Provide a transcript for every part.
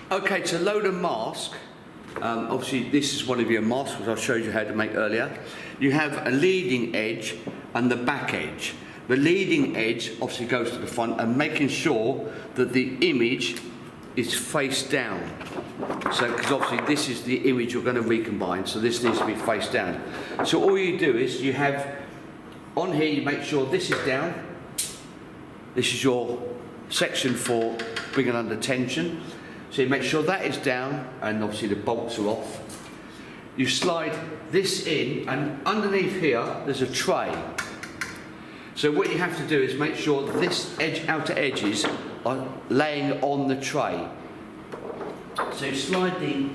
Okay, to load a mask, obviously this is one of your masks which I showed you how to make earlier. You have a leading edge and the back edge. The leading edge obviously goes to the front, and making sure that the image is face down. So, because obviously this is the image you're going to recombine, so this needs to be face down. So all you do is you have, on here you make sure this is down. This is your section for bringing under tension. So you make sure that is down, and obviously the bolts are off. You slide this in, and underneath here there's a tray. So what you have to do is make sure this outer edges are laying on the tray. So you slide the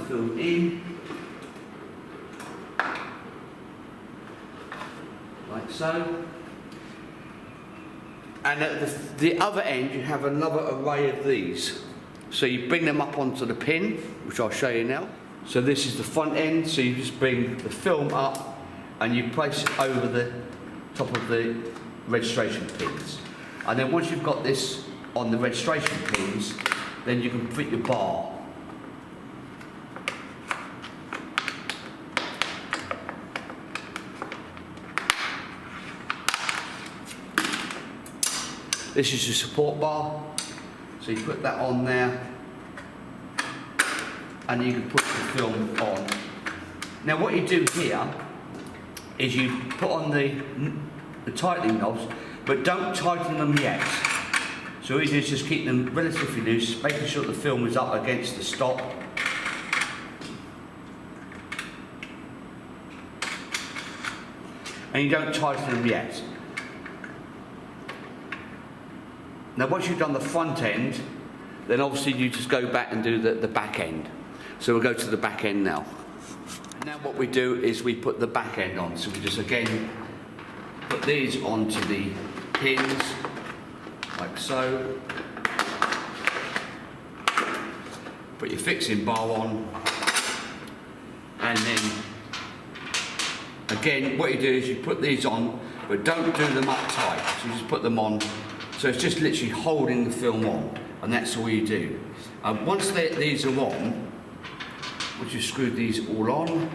film in, like so. And at the other end you have another array of these. So you bring them up onto the pin, which I'll show you now. So this is the front end, so you just bring the film up and you place it over the top of the registration pins. And then once you've got this on the registration pins, then you can put your bar. This is your support bar, so you put that on there and you can put the film on. Now what you do here is you put on the tightening knobs, but don't tighten them yet. So what you do is just keep them relatively loose, making sure the film is up against the stop. And you don't tighten them yet. Now once you've done the front end, then obviously you just go back and do the back end. So we'll go to the back end now. And now what we do is we put the back end on. So we just again put these onto the pins, like so. Put your fixing bar on. And then, again, what you do is you put these on, but don't do them up tight. So you just put them on. So it's just literally holding the film on, and that's all you do. Once these are on, once you've screwed these all on,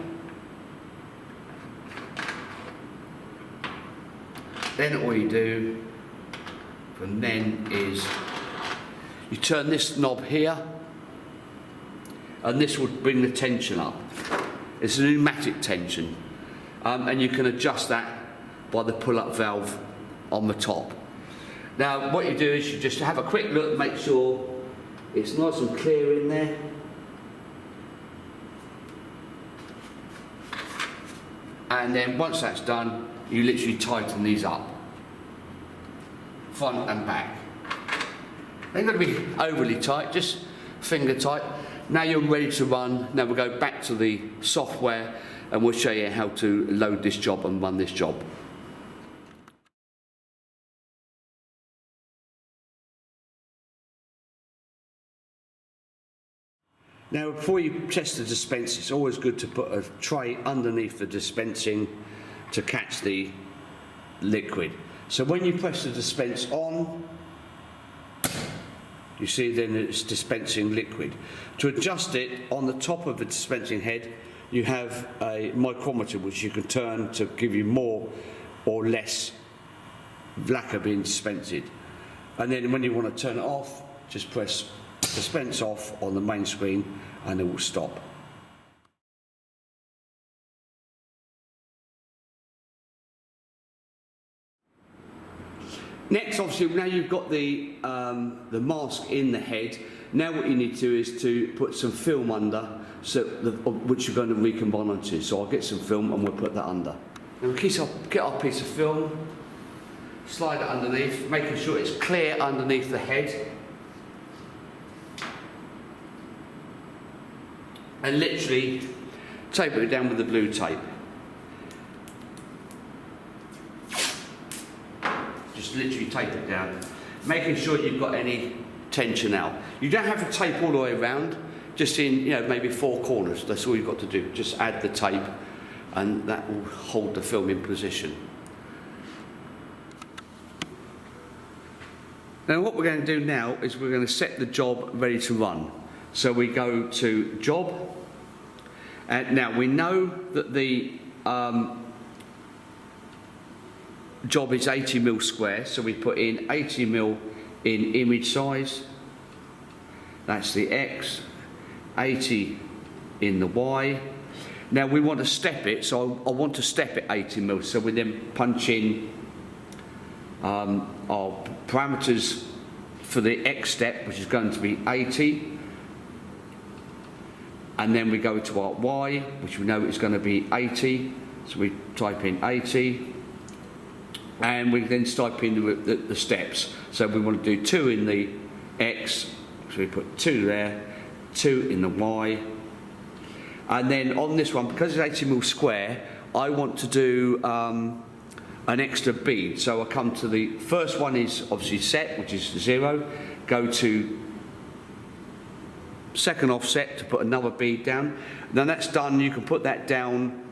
then all you do from then is you turn this knob here, and this will bring the tension up. It's a pneumatic tension, and you can adjust that by the pull-up valve on the top. Now what you do is you just have a quick look, make sure it's nice and clear in there. And then once that's done, you literally tighten these up, front and back. They're going to be overly tight, just finger tight. Now you're ready to run. Now we'll go back to the software and we'll show you how to load this job and run this job. Now before you test the dispense, it's always good to put a tray underneath the dispensing to catch the liquid. So when you press the dispense on, you see then it's dispensing liquid. To adjust it, on the top of the dispensing head you have a micrometer which you can turn to give you more or less lacquer being dispensed. And then when you want to turn it off, just press dispense off on the main screen and it will stop. Next, obviously, now you've got the mask in the head, now what you need to do is to put some film under, so which you're going to recombine onto. So I'll get some film and we'll put that under. Now we'll get our piece of film, slide it underneath, making sure it's clear underneath the head. And literally tape it down with the blue tape. Just literally tape it down, making sure you've got any tension out. You don't have to tape all the way around, just in, you know, maybe 4 corners. That's all you've got to do. Just add the tape and that will hold the film in position. Now what we're going to do now is we're going to set the job ready to run. So we go to job, and now we know that the job is 80mm square, so we put in 80mm in image size, that's the X, 80 in the Y. Now we want to step it, so I want to step it 80mm, so we then punch in our parameters for the X step, which is going to be 80, and then we go to our Y, which we know is going to be 80, so we type in 80, and we then type in the steps. So we want to do 2 in the X, so we put 2 there, 2 in the Y, and then on this one, because it's 80mm square, I want to do an extra bead. So I come to the first one is obviously set, which is 0, go to second offset to put another bead down. Then that's done, you can put that down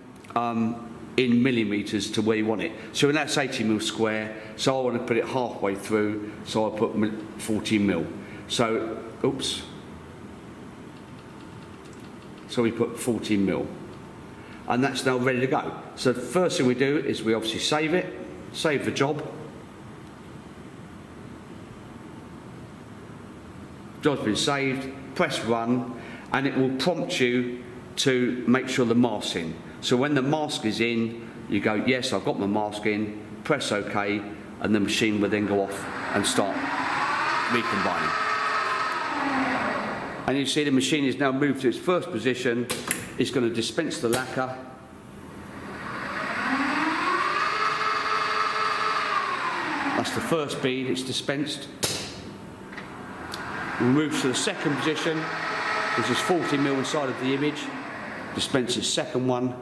in millimeters to where you want it. So when that's 80mm square, so I want to put it halfway through, so I put 40mm. So, oops. So we put 40mm. And that's now ready to go. So the first thing we do is we obviously save it, save the job. Job's been saved, press run, and it will prompt you to make sure the mask's in. So when the mask is in, you go, yes, I've got my mask in, press OK, and the machine will then go off and start recombining. And you see the machine is now moved to its first position. It's going to dispense the lacquer. That's the first bead, it's dispensed. We'll move to the second position, which is 40mm inside of the image. Dispense its second one.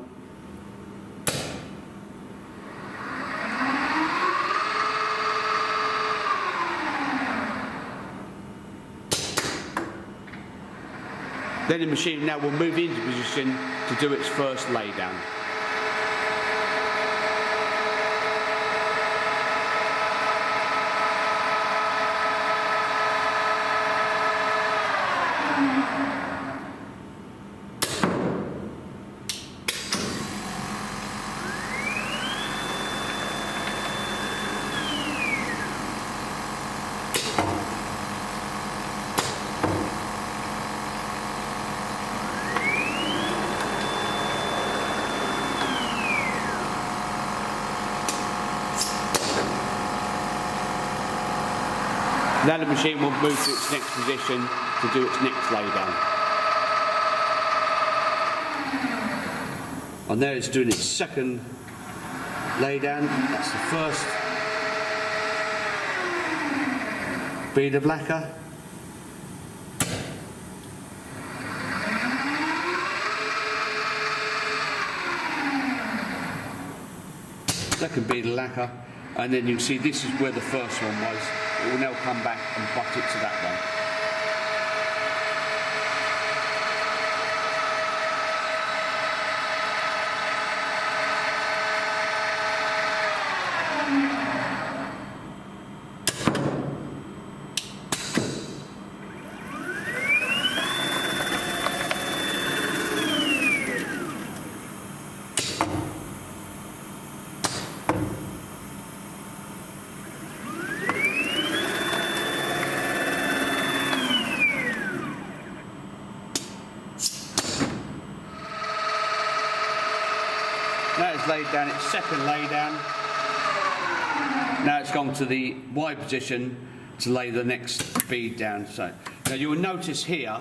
Then the machine now will move into position to do its first laydown. Now the machine will move to its next position to do its next laydown. And there it's doing its second laydown. That's the first bead of lacquer. Second bead of lacquer, and then you can see this is where the first one was. It will now come back and butt it to that one. Now it's laid down its second laydown. Now it's gone to the Y position to lay the next bead down. So now you will notice here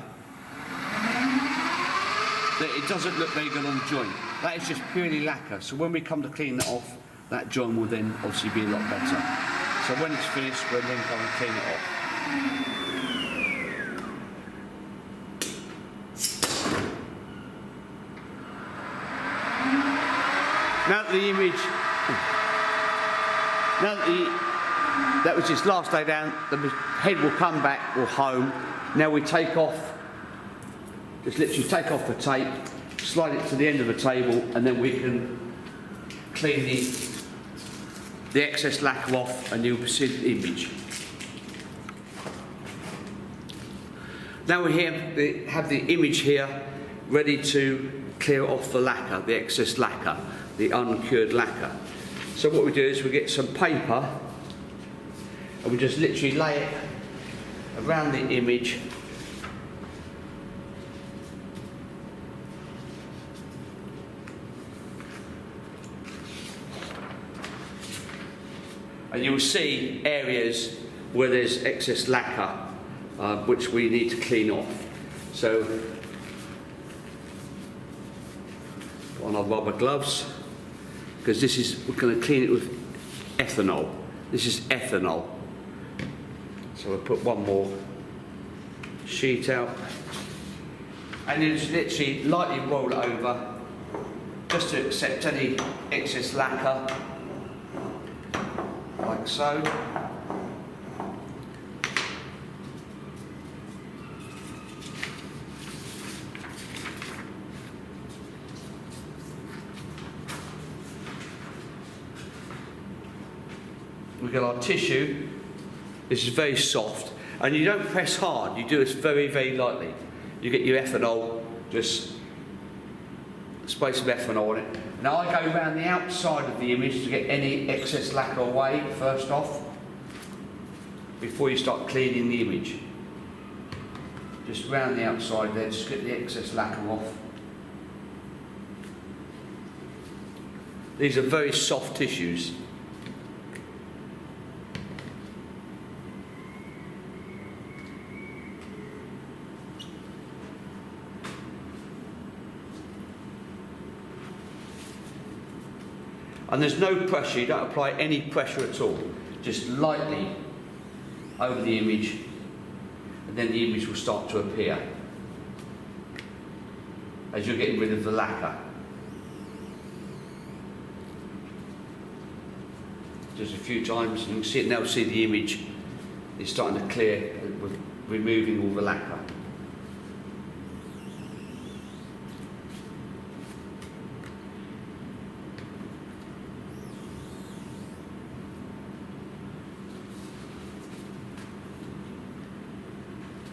that it doesn't look very good on the joint. That is just purely lacquer. So when we come to clean it off, that joint will then obviously be a lot better. So when it's finished, we'll then go and clean it off. Now that the image, that was its last day down, the head will come back or home. Now we take off, just literally take off the tape, slide it to the end of the table, and then we can clean the excess lacquer off and you'll see the image. Now we have the image here ready to clear off the lacquer, the excess lacquer, the uncured lacquer. So what we do is we get some paper and we just literally lay it around the image. And you will see areas where there's excess lacquer, which we need to clean off. So, on our rubber gloves, because we're going to clean it with ethanol. This is ethanol. So we'll put one more sheet out. And you just literally lightly roll it over, just to accept any excess lacquer. Like so. We get our tissue. This is very soft, and you don't press hard. You do this very, very lightly. You get your ethanol, just spray some ethanol on it. Now I go around the outside of the image to get any excess lacquer away first off, before you start cleaning the image. Just round the outside there, just get the excess lacquer off. These are very soft tissues. And there's no pressure, you don't apply any pressure at all. Just lightly over the image, and then the image will start to appear as you're getting rid of the lacquer. Just a few times, and you can see it now, see the image is starting to clear with removing all the lacquer.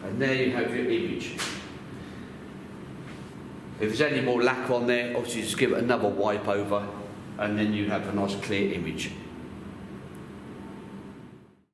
And there you have your image. If there's any more lacquer on there, obviously just give it another wipe over, and then you have a nice clear image.